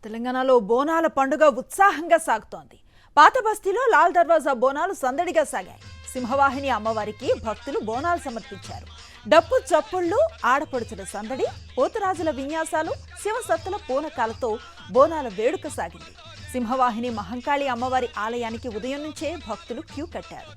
తెలంగాణలో బోనాల పండుగ ఉత్సాహంగా సాగుతోంది. పాత బస్తీలో లాల్ దర్వాజా బోనాలు సందడిగా సాగాయి. సింహవాహిని అమ్మవారికి భక్తులు బోనాలు సమర్పించారు. డప్పు చప్పుళ్ళు, ఆడపడుచుల సందడి, పోతురాజుల విన్యాసాలు, శివసత్తుల పూనకాలతో బోనాల వేడుక సాగింది. సింహవాహిని మహంకాళి అమ్మవారి ఆలయానికి ఉదయం నుంచే భక్తులు క్యూ కట్టారు.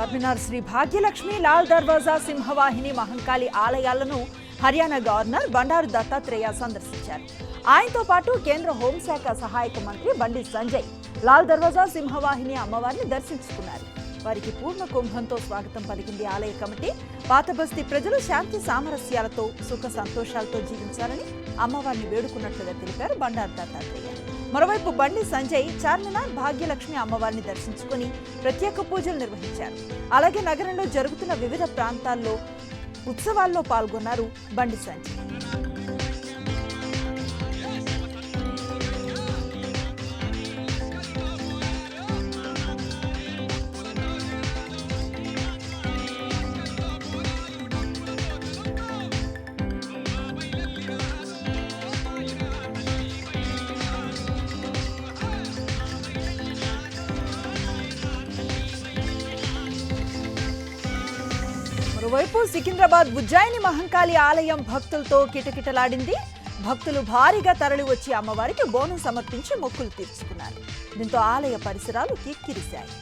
చార్మినార్ శ్రీ భాగ్యలక్ష్మి, లాల్ దర్వాజా, సింహవాహిని మహంకాళి ఆలయాలను హర్యానా గవర్నర్ బండారు దత్తాత్రేయ సందర్శించారు. ఆయనతో పాటు కేంద్ర హోంశాఖ సహాయక మంత్రి బండి సంజయ్ లాల్ దర్వాజా, సింహవాహిని అమ్మవారిని దర్శించుకున్నారు. వారికి పూర్ణ కుంభంతో స్వాగతం పలికింది ఆలయ కమిటీ. పాత బస్తీ ప్రజలు శాంతి సామరస్యాలతో సుఖ సంతోషాలతో జీవించాలని అమ్మవారిని వేడుకున్నట్లుగా తెలిపారు బండారు దత్తాత్రేయ. మరోవైపు బండి సంజయ్ చార్మినార్ భాగ్యలక్ష్మి అమ్మవారిని దర్శించుకుని ప్రత్యేక పూజలు నిర్వహించారు. అలాగే నగరంలో జరుగుతున్న వివిధ ప్రాంతాల్లో ఉత్సవాల్లో పాల్గొన్నారు బండి సంజయ్. మరోవైపు సికింద్రాబాద్ ఉజ్జయిని మహంకాళి ఆలయం భక్తులతో కిటకిటలాడింది. భక్తులు భారీగా తరలి వచ్చి అమ్మవారికి బోనం సమర్పించి మొక్కులు తీర్చుకున్నారు. దీంతో ఆలయ పరిసరాలు కిక్కిరిశాయి.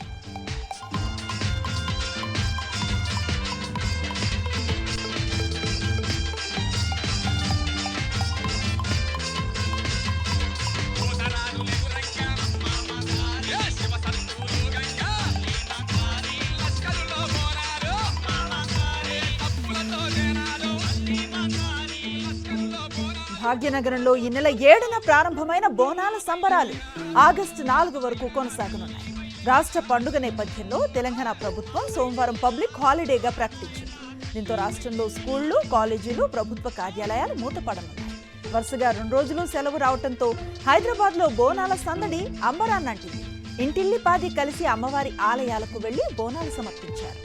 భాగ్యనగరంలో ఈ నెల 7న ప్రారంభమైన బోనాల సంబరాలు ఆగస్టు 4 వరకు కొనసాగనున్నాయి. రాష్ట్ర పండుగ నేపథ్యంలో తెలంగాణ ప్రభుత్వం సోమవారం పబ్లిక్ హాలిడేగా ప్రకటించింది. దీంతో రాష్ట్రంలో స్కూళ్లు, కాలేజీలు, ప్రభుత్వ కార్యాలయాలు మూతపడనున్నాయి. వరుసగా 2 రోజులు సెలవు రావడంతో హైదరాబాద్లో బోనాల సందడి అంబరాన్నంటింది. ఇంటిల్లిపాది కలిసి అమ్మవారి ఆలయాలకు వెళ్లి బోనాలు సమర్పించారు.